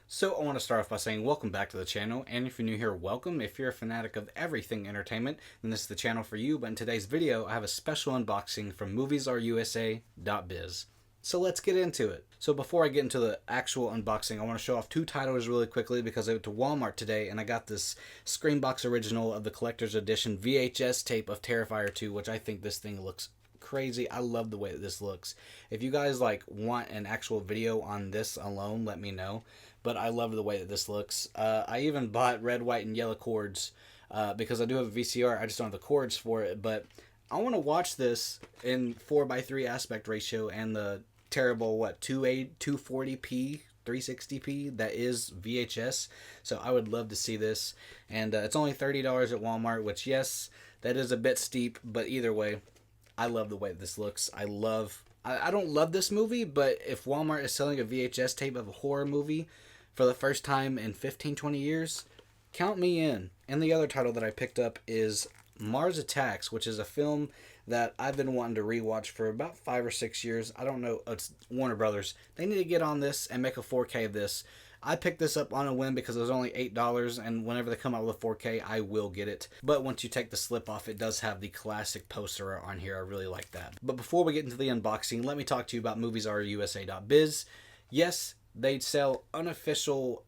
So I want to start off by saying welcome back to the channel, and if you're new here, welcome. If you're a fanatic of everything entertainment, then this is the channel for you. But in today's video, I have a special unboxing from moviesrusa.biz. So let's get into it. So before I get into the actual unboxing, I want to show off two titles really quickly because I went to Walmart today and I got this Screenbox original of the collector's edition VHS tape of Terrifier 2, which I think this thing looks crazy. I love the way that this looks. If you guys want an actual video on this alone, let me know. But I love the way that this looks. I even bought red, white, and yellow cords because I do have a VCR. I just don't have the cords for it. But I want to watch this in 4:3 aspect ratio and the terrible 240p 360p that is VHS. So I would love to see this, and it's only $30 at Walmart, which yes, that is a bit steep, but either way, I love the way this looks. I don't love this movie, but if Walmart is selling a VHS tape of a horror movie for the first time in 15-20 years, count me in. And the other title that I picked up is Mars Attacks, which is a film that I've been wanting to rewatch for about 5 or 6 years. I don't know. It's Warner Brothers. They need to get on this and make a 4K of this. I picked this up on a whim because it was only $8, and whenever they come out with a 4K, I will get it. But once you take the slip off, it does have the classic poster on here. I really like that. But before we get into the unboxing, let me talk to you about moviesrusa.biz. Yes, they sell unofficial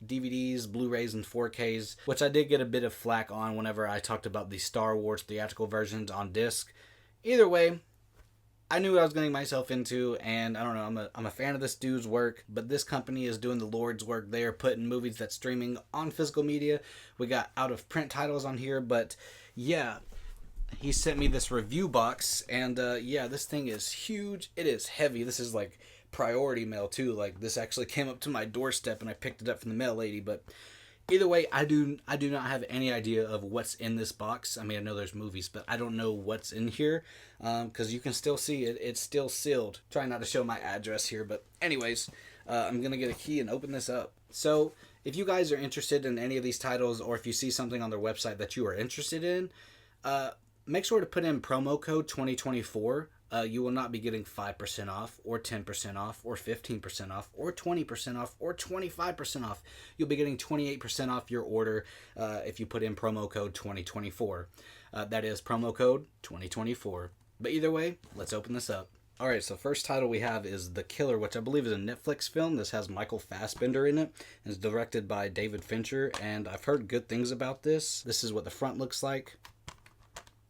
DVDs, Blu-rays, and 4Ks, which I did get a bit of flack on whenever I talked about the Star Wars theatrical versions on disc. Either way, I knew what I was getting myself into, and I don't know, I'm a fan of this dude's work, but this company is doing the Lord's work. They are putting movies that's streaming on physical media. We got out-of-print titles on here, but yeah, he sent me this review box, and yeah, this thing is huge. It is heavy. This is like priority mail too. Like, this actually came up to my doorstep, and I picked it up from the mail lady, but either way, I do not have any idea of what's in this box. I mean, I know there's movies, but I don't know what's in here because you can still see it. It's still sealed. Trying not to show my address here, but anyways, I'm going to get a key and open this up. So if you guys are interested in any of these titles, or if you see something on their website that you are interested in, make sure to put in promo code 2024. You will not be getting 5% off, or 10% off, or 15% off, or 20% off, or 25% off. You'll be getting 28% off your order if you put in promo code 2024. That is promo code 2024. But either way, let's open this up. Alright, so first title we have is The Killer, which I believe is a Netflix film. This has Michael Fassbender in it. It's directed by David Fincher, and I've heard good things about this. This is what the front looks like.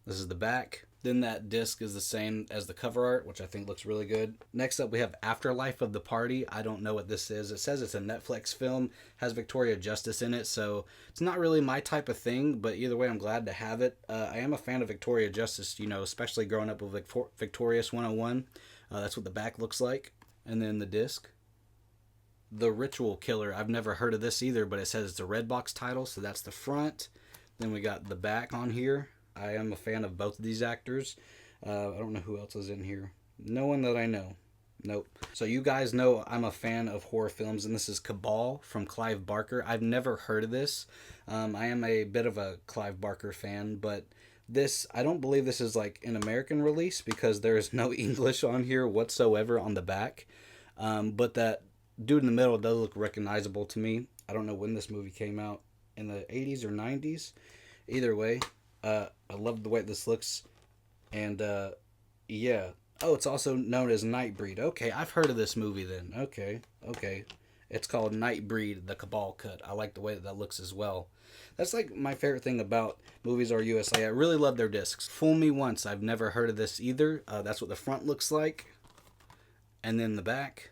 This is the back. Then that disc is the same as the cover art, which I think looks really good. Next up, we have Afterlife of the Party. I don't know what this is. It says it's a Netflix film, has Victoria Justice in it, so it's not really my type of thing, but either way, I'm glad to have it. I am a fan of Victoria Justice, you know, especially growing up with Victorious 101. That's what the back looks like. And then the disc. The Ritual Killer. I've never heard of this either, but it says it's a Redbox title, so that's the front. Then we got the back on here. I am a fan of both of these actors. I don't know who else is in here. No one that I know. Nope. So you guys know I'm a fan of horror films, and this is Cabal from Clive Barker. I've never heard of this. I am a bit of a Clive Barker fan, but this, I don't believe this is like an American release because there is no English on here whatsoever on the back. But that dude in the middle does look recognizable to me. I don't know when this movie came out, in the 80s or 90s. Either way, I love the way this looks, and yeah. Oh, it's also known as Nightbreed. Okay, I've heard of this movie then. Okay. It's called Nightbreed, the Cabal Cut. I like the way that looks as well. That's like my favorite thing about Movies Are USA. I really love their discs. Fool Me Once. I've never heard of this either. That's what the front looks like, and then the back.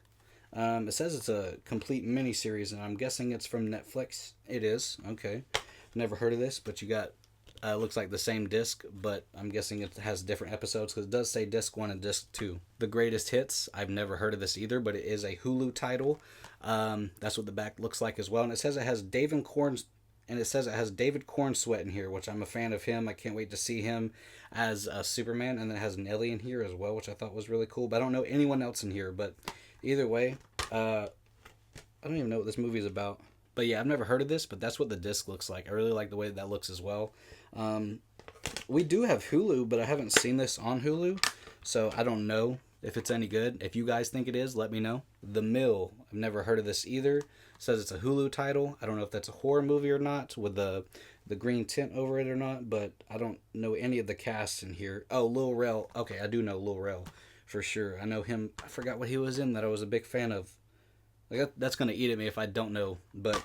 It says it's a complete miniseries, and I'm guessing it's from Netflix. It is. Okay. Never heard of this, but you got looks like the same disc, but I'm guessing it has different episodes because it does say disc 1 and disc 2. The Greatest Hits. I've never heard of this either, but it is a Hulu title. That's what the back looks like as well, and it says it has David Cornsweet in here, which I'm a fan of him. I can't wait to see him as Superman, and then it has Nelly in here as well, which I thought was really cool. But I don't know anyone else in here. But either way, I don't even know what this movie is about. But yeah, I've never heard of this, but that's what the disc looks like. I really like the way that looks as well. We do have Hulu, but I haven't seen this on Hulu, so I don't know if it's any good. If you guys think it is, let me know. The Mill. I've never heard of this either. says it's a Hulu title. I don't know if that's a horror movie or not with the green tint over it or not, but I don't know any of the cast in here. Oh, Lil Rel. Okay, I do know Lil Rel for sure. I know him. I forgot what he was in that I was a big fan of. Like that's gonna eat at me if I don't know, but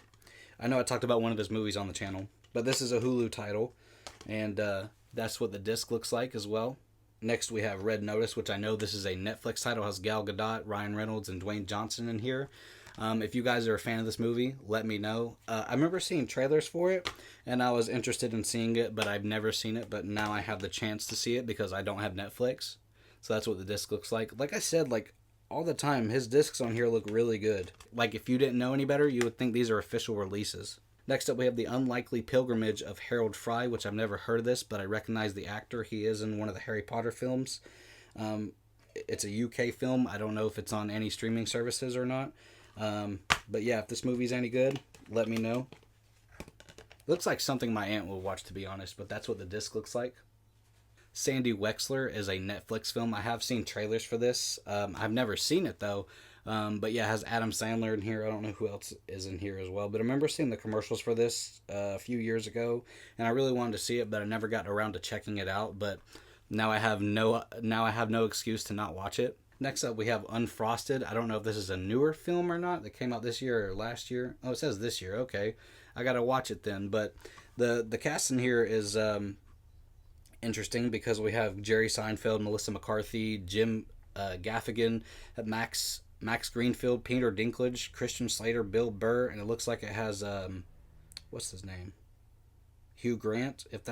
I know I talked about one of his movies on the channel. But this is a Hulu title, and that's what the disc looks like as well. Next we have Red Notice, which I know this is a Netflix title. It has Gal Gadot, Ryan Reynolds, and Dwayne Johnson in here. If you guys are a fan of this movie, let me know. I remember seeing trailers for it, and I was interested in seeing it, but I've never seen it. But now I have the chance to see it because I don't have Netflix. So that's what the disc looks like. Like I said, like all the time, his discs on here look really good. Like if you didn't know any better, you would think these are official releases. Next up, we have The Unlikely Pilgrimage of Harold Fry, which I've never heard of this, but I recognize the actor. He is in one of the Harry Potter films. It's a UK film. I don't know if it's on any streaming services or not. But yeah, if this movie's any good, let me know. Looks like something my aunt will watch, to be honest, but that's what the disc looks like. Sandy Wexler is a Netflix film. I have seen trailers for this. I've never seen it though. But yeah, it has Adam Sandler in here. I don't know who else is in here as well. But I remember seeing the commercials for this a few years ago, and I really wanted to see it, but I never got around to checking it out. But now I have no excuse to not watch it. Next up, we have Unfrosted. I don't know if this is a newer film or not that came out this year or last year. Oh, it says this year. Okay, I gotta watch it then. But the cast in here is interesting because we have Jerry Seinfeld, Melissa McCarthy, Jim Gaffigan, Max Greenfield, Peter Dinklage, Christian Slater, Bill Burr, and it looks like it has what's his name? Hugh Grant. If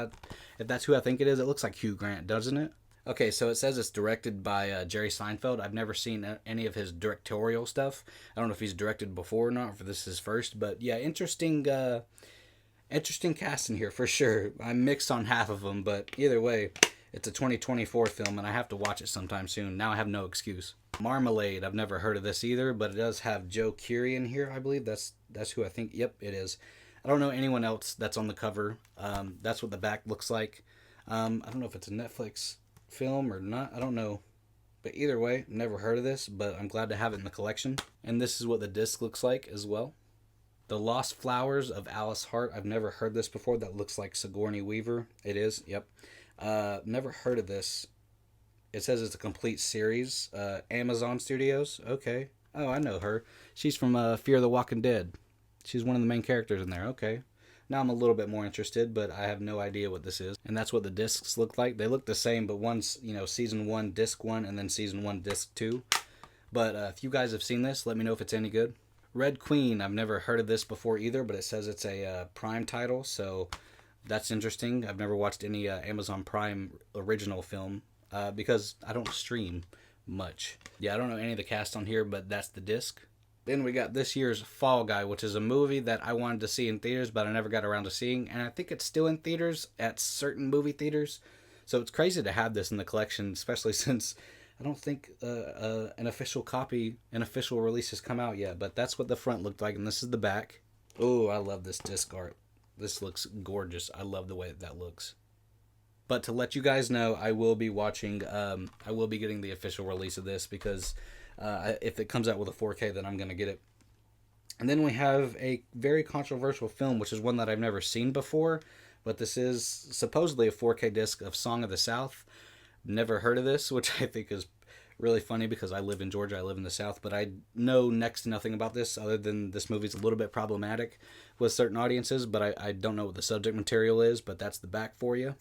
that's who I think it is, it looks like Hugh Grant, doesn't it? Okay, so it says it's directed by Jerry Seinfeld. I've never seen any of his directorial stuff. I don't know if he's directed before or not, if this is his first, but yeah, interesting cast in here for sure. I'm mixed on half of them, but either way, it's a 2024 film, and I have to watch it sometime soon. Now I have no excuse. Marmalade. I've never heard of this either, but it does have Joe Keery in here. I believe that's who I think. Yep, it is. I don't know anyone else that's on the cover. That's what the back looks like. I don't know if it's a Netflix film or not. I don't know. But either way, never heard of this, but I'm glad to have it in the collection. And this is what the disc looks like as well. The Lost Flowers of Alice Hart. I've never heard this before. That looks like Sigourney Weaver. It is. Yep. Never heard of this. It says it's a complete series. Amazon Studios. Okay. Oh, I know her. She's from Fear the Walking Dead. She's one of the main characters in there. Okay. Now I'm a little bit more interested, but I have no idea what this is. And that's what the discs look like. They look the same, but one's, season 1, disc 1, and then season 1, disc 2. But if you guys have seen this, let me know if it's any good. Red Queen. I've never heard of this before either, but it says it's a Prime title, so that's interesting. I've never watched any Amazon Prime original film because I don't stream much. Yeah, I don't know any of the cast on here, but that's the disc. Then we got this year's Fall Guy, which is a movie that I wanted to see in theaters, but I never got around to seeing. And I think it's still in theaters at certain movie theaters. So it's crazy to have this in the collection, especially since I don't think an official release has come out yet. But that's what the front looked like, and this is the back. Oh, I love this disc art. This looks gorgeous. I love the way that looks. But to let you guys know, I will be watching, I will be getting the official release of this because if it comes out with a 4K, then I'm going to get it. And then we have a very controversial film, which is one that I've never seen before, but this is supposedly a 4K disc of Song of the South. Never heard of this, which I think is really funny because I live in Georgia, I live in the South, but I know next to nothing about this other than this movie's a little bit problematic with certain audiences, but I don't know what the subject material is, but that's the back for you.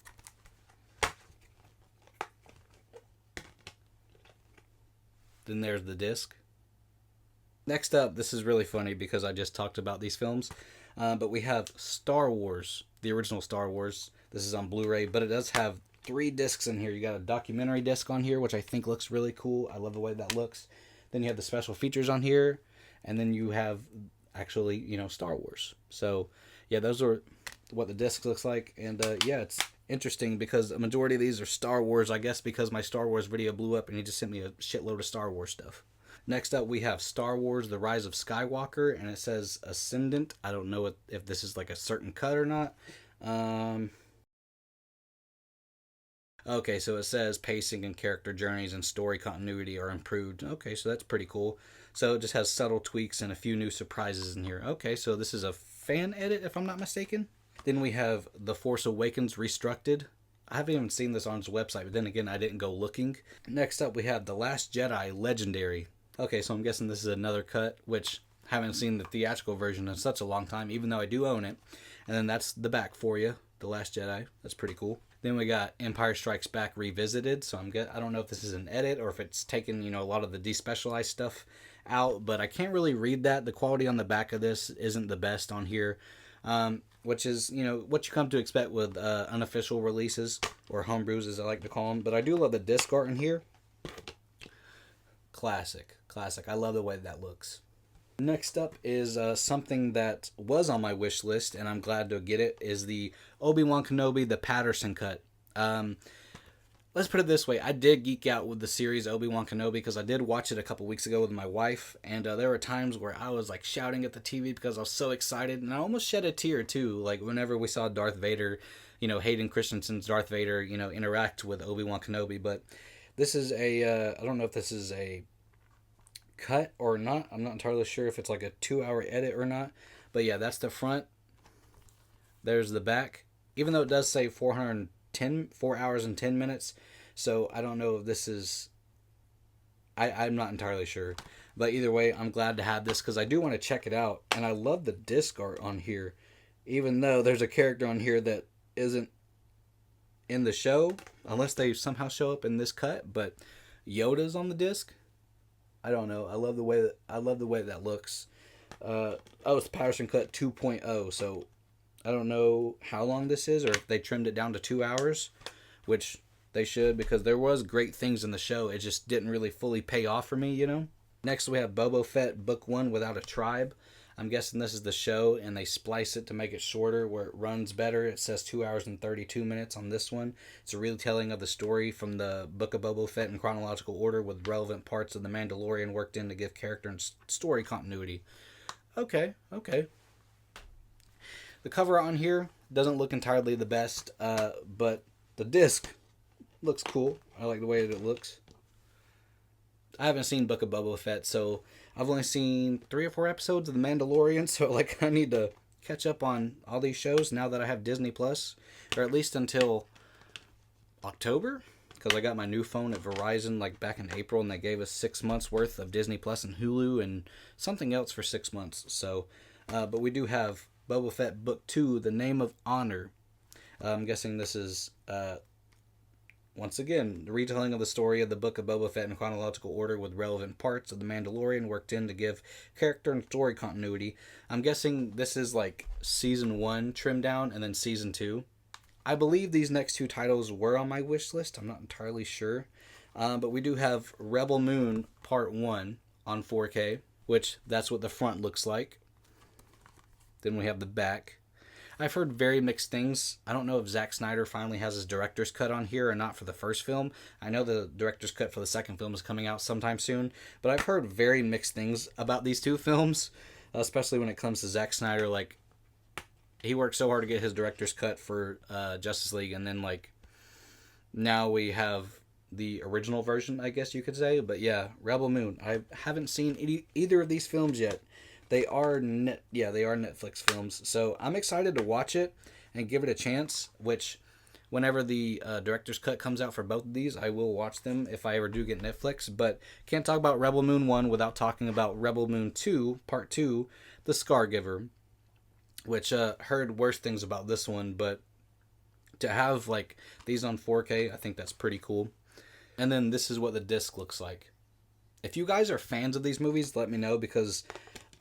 Then there's the disc. Next up, this is really funny because I just talked about these films, but we have Star Wars, the original Star Wars. This is on Blu-ray, but it does have 3 discs in here. You got a documentary disc on here, which I think looks really cool. I love the way that looks. Then you have the special features on here, and then you have actually, Star Wars. So, yeah, those are what the disc looks like, and yeah, it's interesting because a majority of these are Star Wars, I guess because my Star Wars video blew up and he just sent me a shitload of Star Wars stuff. Next up, we have Star Wars The Rise of Skywalker, and it says Ascendant. I don't know if this is like a certain cut or not. Okay, so it says pacing and character journeys and story continuity are improved. Okay, so that's pretty cool. So it just has subtle tweaks and a few new surprises in here. Okay, so this is a fan edit, if I'm not mistaken. Then we have The Force Awakens Restructed. I haven't even seen this on his website, but then again, I didn't go looking. Next up, we have The Last Jedi Legendary. Okay, so I'm guessing this is another cut, which I haven't seen the theatrical version in such a long time, even though I do own it. And then that's the back for you, The Last Jedi. That's pretty cool. Then we got Empire Strikes Back Revisited. So I don't know if this is an edit or if it's taken, a lot of the despecialized stuff out, but I can't really read that. The quality on the back of this isn't the best on here, which is, what you come to expect with unofficial releases, or homebrews as I like to call them. But I do love the disc art in here. Classic. I love the way that looks. Next up is something that was on my wish list, and I'm glad to get it, is the Obi-Wan Kenobi, the Patterson cut. Let's put it this way. I did geek out with the series Obi-Wan Kenobi because I did watch it a couple weeks ago with my wife, and there were times where I was like shouting at the TV because I was so excited, and I almost shed a tear too, like whenever we saw Darth Vader, Hayden Christensen's Darth Vader, interact with Obi-Wan Kenobi. But this is I don't know if this is a cut or not. I'm not entirely sure if it's like a 2-hour edit or not. But yeah, that's the front. There's the back. Even though it does say 4 hours and 10 minutes. So I don't know if this is... I'm not entirely sure. But either way, I'm glad to have this because I do want to check it out. And I love the disc art on here. Even though there's a character on here that isn't in the show. Unless they somehow show up in this cut. But Yoda's on the disc. I don't know. I love the way that looks. It's Patterson Cut 2.0. So I don't know how long this is, or if they trimmed it down to 2 hours, which they should, because there was great things in the show. It just didn't really fully pay off for me, Next we have Boba Fett Book 1 Without a Tribe. I'm guessing this is the show, and they splice it to make it shorter where it runs better. It says 2 hours and 32 minutes on this one. It's a retelling of the story from the Book of Boba Fett in chronological order with relevant parts of The Mandalorian worked in to give character and story continuity. Okay. The cover on here doesn't look entirely the best, but the disc looks cool. I like the way that it looks. I haven't seen Book of Boba Fett, so I've only seen 3 or 4 episodes of The Mandalorian, so I need to catch up on all these shows now that I have Disney Plus, or at least until October, because I got my new phone at Verizon back in April, and they gave us 6 months worth of Disney Plus and Hulu and something else for 6 months. So, but we do have Boba Fett Book 2, The Name of Honor. I'm guessing this is once again, the retelling of the story of the Book of Boba Fett in chronological order with relevant parts of The Mandalorian worked in to give character and story continuity. I'm guessing this is Season 1 trimmed down and then Season 2. I believe these next 2 titles were on my wish list. I'm not entirely sure. But we do have Rebel Moon Part 1 on 4K, which that's what the front looks like. Then we have the back. I've heard very mixed things. I don't know if Zack Snyder finally has his director's cut on here or not for the first film. I know the director's cut for the second film is coming out sometime soon, but I've heard very mixed things about these 2 films, especially when it comes to Zack Snyder. He worked so hard to get his director's cut for Justice League, and then now we have the original version, I guess you could say. But yeah, Rebel Moon. I haven't seen either of these films yet. They are Netflix films, so I'm excited to watch it and give it a chance, which whenever the director's cut comes out for both of these, I will watch them if I ever do get Netflix. But can't talk about Rebel Moon 1 without talking about Rebel Moon 2, Part 2, The Scargiver, which heard worse things about this one, but to have these on 4K, I think that's pretty cool. And then this is what the disc looks like. If you guys are fans of these movies, let me know, because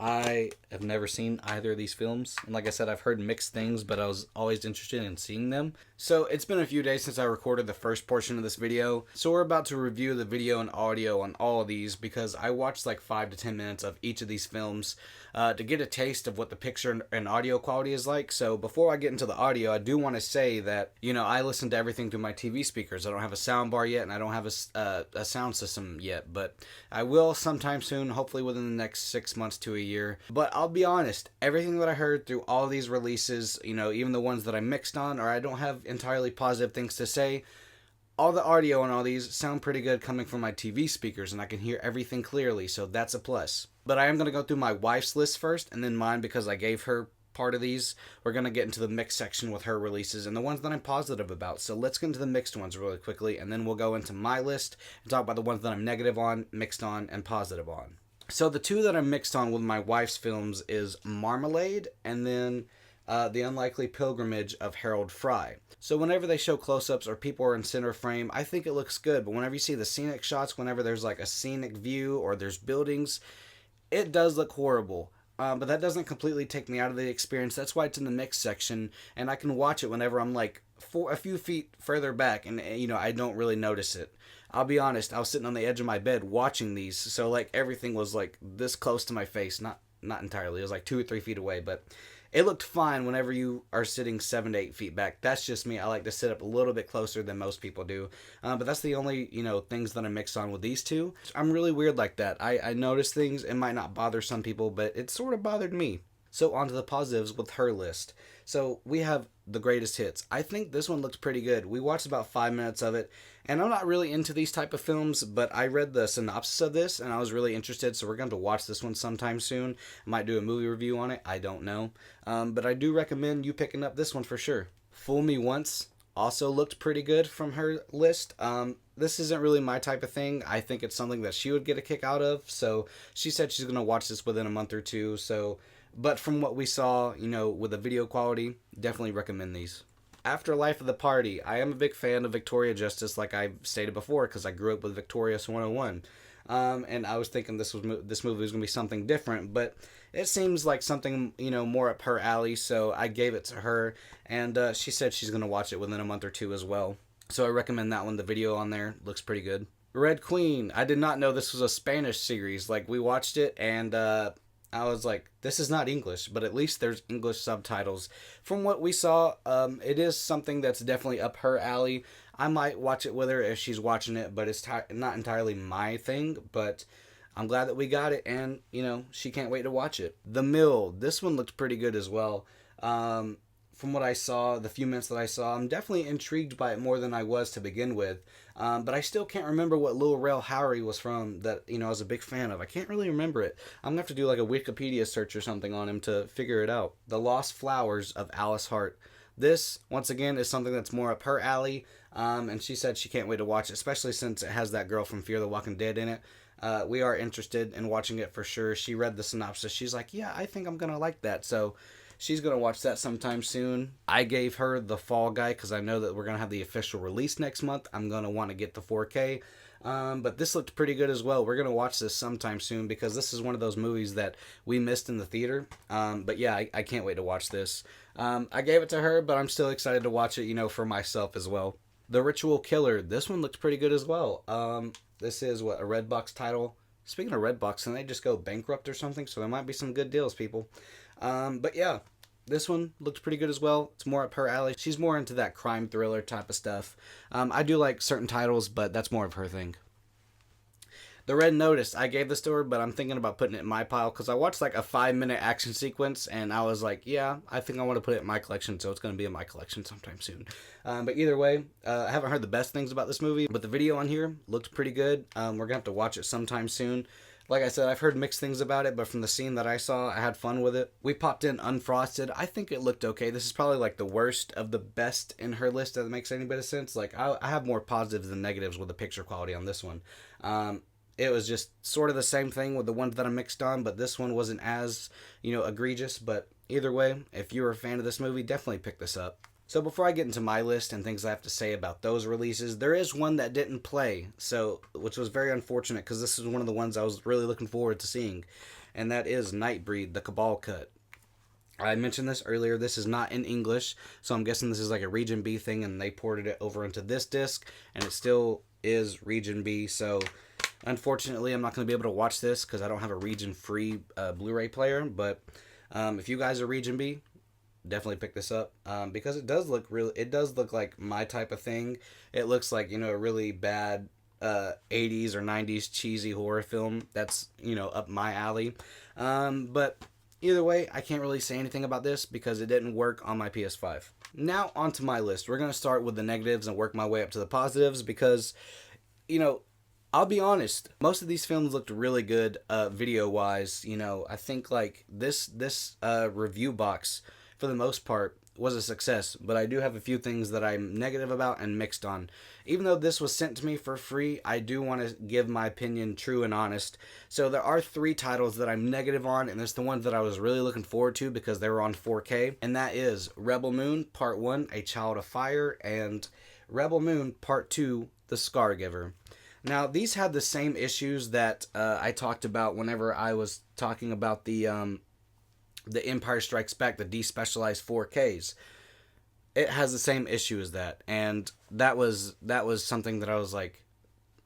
I have never seen either of these films. And like I said, I've heard mixed things, but I was always interested in seeing them. So it's been a few days since I recorded the first portion of this video. So we're about to review the video and audio on all of these, because I watched 5 to 10 minutes of each of these films to get a taste of what the picture and audio quality is like. So before I get into the audio, I do want to say that, I listen to everything through my TV speakers. I don't have a sound bar yet, and I don't have a sound system yet, but I will sometime soon, hopefully within the next 6 months to a year. But I'll be honest, everything that I heard through all of these releases, even the ones that I mixed on or I don't have entirely positive things to say, All the audio on all these sound pretty good coming from my TV speakers, and I can hear everything clearly, so that's a plus. But I am going to go through my wife's list first, and then mine, because I gave her part of these. We're going to get into the mixed section with her releases and the ones that I'm positive about. So let's get into the mixed ones really quickly, and then we'll go into my list and talk about the ones that I'm negative on, mixed on, and positive on. So the two that I'm mixed on with my wife's films is Marmalade, and then The Unlikely Pilgrimage of Harold Fry. So whenever they show close-ups or people are in center frame, I think it looks good. But whenever you see the scenic shots, whenever there's like a scenic view or there's buildings, it does look horrible. But that doesn't completely take me out of the experience. That's why it's in the mix section, and I can watch it whenever I'm like a few feet further back, and I don't really notice it. I'll be honest, I was sitting on the edge of my bed watching these, so like everything was like this close to my face. Not entirely. It was like 2 or 3 feet away, but it looked fine whenever you are sitting 7 to 8 feet back. That's just me. I like to sit up a little bit closer than most people do. But that's the only, things that I mix on with these two. I'm really weird like that. I notice things. It might not bother some people, but it sort of bothered me. So on to the positives with her list. So we have the greatest hits. I think this one looks pretty good. We watched about 5 minutes of it, and I'm not really into these type of films, but I read the synopsis of this, and I was really interested, so we're going to watch this one sometime soon. I might do a movie review on it. I don't know. But I do recommend you picking up this one for sure. Fool Me Once also looked pretty good from her list. This isn't really my type of thing. I think it's something that she would get a kick out of, so she said she's going to watch this within a month or two, so... But from what we saw, with the video quality, definitely recommend these. After Life of the Party, I am a big fan of Victoria Justice, like I stated before, because I grew up with Victorious 101. And I was thinking this movie was going to be something different, but it seems like something, more up her alley, so I gave it to her, and she said she's going to watch it within a month or two as well. So I recommend that one. The video on there looks pretty good. Red Queen, I did not know this was a Spanish series. Like, we watched it, and... I was like, this is not English, but at least there's English subtitles. From what we saw, it is something that's definitely up her alley. I might watch it with her if she's watching it, but it's not entirely my thing. But I'm glad that we got it, and, she can't wait to watch it. The Mill, this one looked pretty good as well. From what I saw, the few minutes that I saw, I'm definitely intrigued by it more than I was to begin with. But I still can't remember what Lil Rel Howery was from that, I was a big fan of. I can't really remember it. I'm going to have to do like a Wikipedia search or something on him to figure it out. The Lost Flowers of Alice Hart. This, once again, is something that's more up her alley. And she said she can't wait to watch it, especially since it has that girl from Fear the Walking Dead in it. We are interested in watching it for sure. She read the synopsis. She's like, yeah, I think I'm going to like that. So... she's going to watch that sometime soon. I gave her The Fall Guy because I know that we're going to have the official release next month. I'm going to want to get the 4K. But this looked pretty good as well. We're going to watch this sometime soon because this is one of those movies that we missed in the theater. But yeah, I can't wait to watch this. I gave it to her, but I'm still excited to watch it, for myself as well. The Ritual Killer. This one looked pretty good as well. This is, a Redbox title. Speaking of Redbox, can they just go bankrupt or something? So there might be some good deals, people. But yeah, this one looked pretty good as well. It's more up her alley. She's more into that crime thriller type of stuff. I do like certain titles, but that's more of her thing. The Red Notice, I gave this to her, but I'm thinking about putting it in my pile because I watched like a 5-minute action sequence and I was like, yeah, I think I want to put it in my collection, so it's going to be in my collection sometime soon. But either way, I haven't heard the best things about this movie, but the video on here looked pretty good. We're going to have to watch it sometime soon. Like I said, I've heard mixed things about it, but from the scene that I saw, I had fun with it. We popped in Unfrosted. I think it looked okay. This is probably like the worst of the best in her list, if that makes any bit of sense. Like, I have more positives than negatives with the picture quality on this one. It was just sort of the same thing with the ones that I mixed on, but this one wasn't as, egregious. But either way, if you're a fan of this movie, definitely pick this up. So before I get into my list and things I have to say about those releases, there is one that didn't play, which was very unfortunate because this is one of the ones I was really looking forward to seeing, and that is Nightbreed, the Cabal Cut. I mentioned this earlier, this is not in English, so I'm guessing this is like a Region B thing, and they ported it over into this disc, and it still is Region B, so unfortunately I'm not going to be able to watch this because I don't have a region-free Blu-ray player, but if you guys are Region B, definitely pick this up because it does look like my type of thing. It looks like a really bad 80s or 90s cheesy horror film that's up my alley, but Either way, I can't really say anything about this because it didn't work on my PS5. Now, onto my list. We're going to start with the negatives and work my way up to the positives because, you know, I'll be honest, most of these films looked really good video-wise. I think, like, this review box, for the most part, was a success, but I do have a few things that I'm negative about and mixed on. Even though this was sent to me for free, I do want to give my opinion true and honest. So there are 3 titles that I'm negative on, and it's the ones that I was really looking forward to because they were on 4K, and that is Rebel Moon Part 1, A Child of Fire, and Rebel Moon Part 2, The Scargiver. Now, these had the same issues that I talked about whenever I was talking about the Empire Strikes Back, the despecialized 4Ks. It has the same issue as that, and that was something that I was like,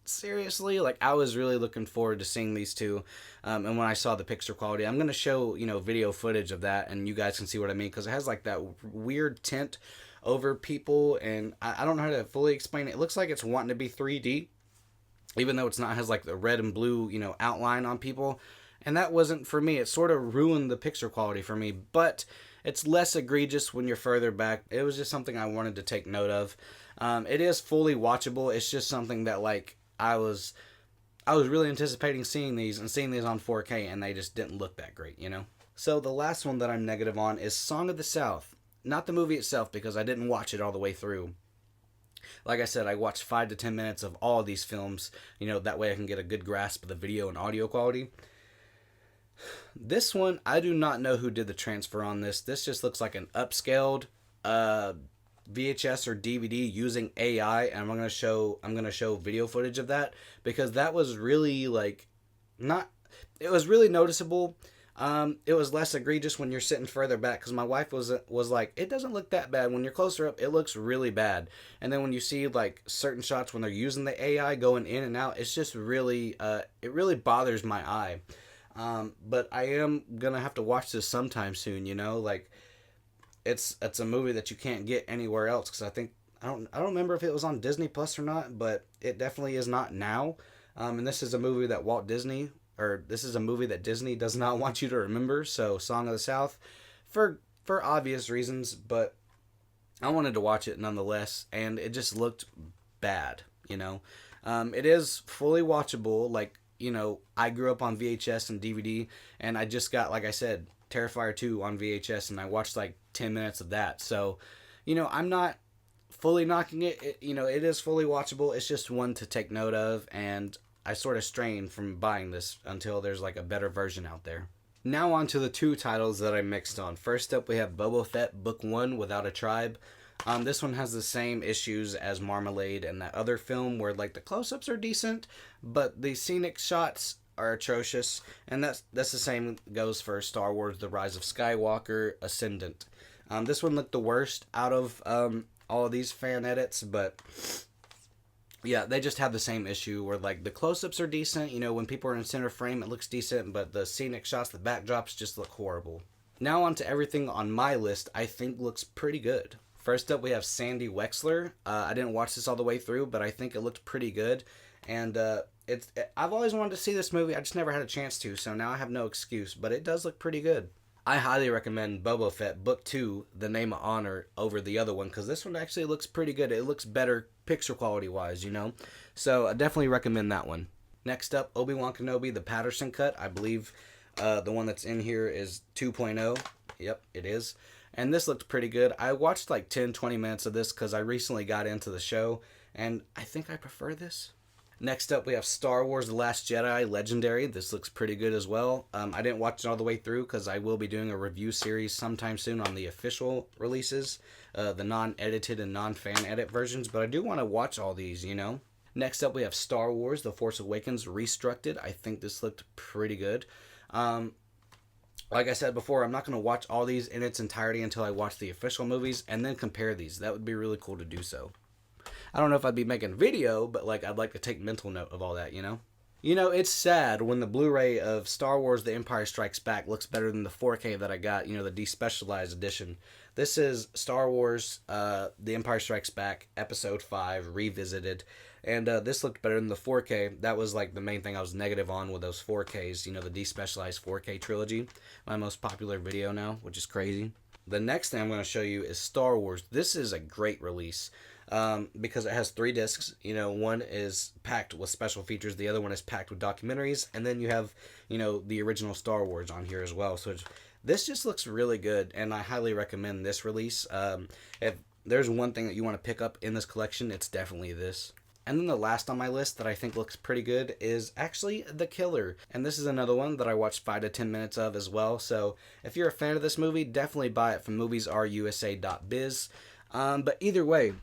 seriously? Like, I was really looking forward to seeing these two, and when I saw the picture quality, I'm going to show, video footage of that, and you guys can see what I mean, because it has, like, that weird tint over people, and I don't know how to fully explain it. It looks like it's wanting to be 3D, even though it's not. It has, like, the red and blue, outline on people. And that wasn't for me. It sort of ruined the picture quality for me. But it's less egregious when you're further back. It was just something I wanted to take note of. It is fully watchable. It's just something that, like, I was really anticipating seeing these on 4K, and they just didn't look that great, So the last one that I'm negative on is Song of the South. Not the movie itself, because I didn't watch it all the way through. Like I said, I watched 5 to 10 minutes of all of these films. That way I can get a good grasp of the video and audio quality. This one, I do not know who did the transfer on this. This just looks like an upscaled VHS or DVD using AI, and I'm gonna show video footage of that because that was really it was really noticeable. It was less egregious when you're sitting further back because my wife was like, it doesn't look that bad. When you're closer up, it looks really bad. And then when you see like certain shots when they're using the AI going in and out, it's just really it really bothers my eye. But I am gonna have to watch this sometime soon. Like it's a movie that you can't get anywhere else because I don't remember if it was on Disney Plus or not, but it definitely is not now. And this is a movie that this is a movie that Disney does not want you to remember. So Song of the South, for obvious reasons, but I wanted to watch it nonetheless, and it just looked bad. It is fully watchable. Like. I grew up on VHS and DVD, and I just got, like I said, Terrifier 2 on VHS, and I watched like 10 minutes of that. So, I'm not fully knocking it. It is fully watchable. It's just one to take note of, and I sort of strain from buying this until there's like a better version out there. Now on to the 2 titles that I mixed on. First up, we have Boba Fett Book 1, Without a Tribe. This one has the same issues as Marmalade and that other film where like the close-ups are decent, but the scenic shots are atrocious. And that's the same goes for Star Wars The Rise of Skywalker Ascendant. This one looked the worst out of all of these fan edits, but yeah, they just have the same issue where like the close-ups are decent. When people are in center frame, it looks decent, but the scenic shots, the backdrops just look horrible. Now on to everything on my list I think looks pretty good. First up, we have Sandy Wexler. I didn't watch this all the way through, but I think it looked pretty good. And I've always wanted to see this movie. I just never had a chance to, so now I have no excuse. But it does look pretty good. I highly recommend Boba Fett Book 2, The Name of Honor, over the other one, because this one actually looks pretty good. It looks better picture quality-wise, So I definitely recommend that one. Next up, Obi-Wan Kenobi, The Patterson Cut. I believe the one that's in here is 2.0. Yep, it is. And this looked pretty good. I watched like 10-20 minutes of this because I recently got into the show, and I think I prefer this. Next up, we have Star Wars The Last Jedi Legendary. This looks pretty good as well. I didn't watch it all the way through because I will be doing a review series sometime soon on the official releases, the non-edited and non-fan edit versions, but I do want to watch all these, Next up, we have Star Wars The Force Awakens Restructed. I think this looked pretty good. Like I said before, I'm not going to watch all these in its entirety until I watch the official movies and then compare these. That would be really cool to do so. I don't know if I'd be making a video, but like I'd like to take mental note of all that, It's sad when the Blu-ray of Star Wars The Empire Strikes Back looks better than the 4K that I got, the despecialized edition. This is Star Wars The Empire Strikes Back Episode 5 Revisited, And this looked better than the 4K. That was like the main thing I was negative on with those 4Ks, the despecialized 4K trilogy. My most popular video now, which is crazy. The next thing I'm going to show you is Star Wars. This is a great release because it has 3 discs. One is packed with special features, the other one is packed with documentaries, and then you have, the original Star Wars on here as well. So this just looks really good, and I highly recommend this release. If there's one thing that you want to pick up in this collection, it's definitely this. And then the last on my list that I think looks pretty good is actually The Killer. And this is another one that I watched 5 to 10 minutes of as well. So if you're a fan of this movie, definitely buy it from moviesrusa.biz. But either way,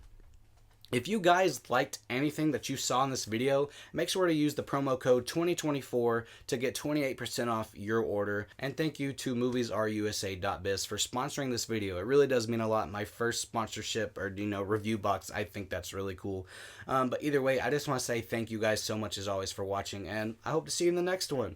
if you guys liked anything that you saw in this video, make sure to use the promo code 2024 to get 28% off your order. And thank you to moviesrusa.biz for sponsoring this video. It really does mean a lot. My first sponsorship or review box, I think that's really cool. But either way, I just want to say thank you guys so much as always for watching, and I hope to see you in the next one.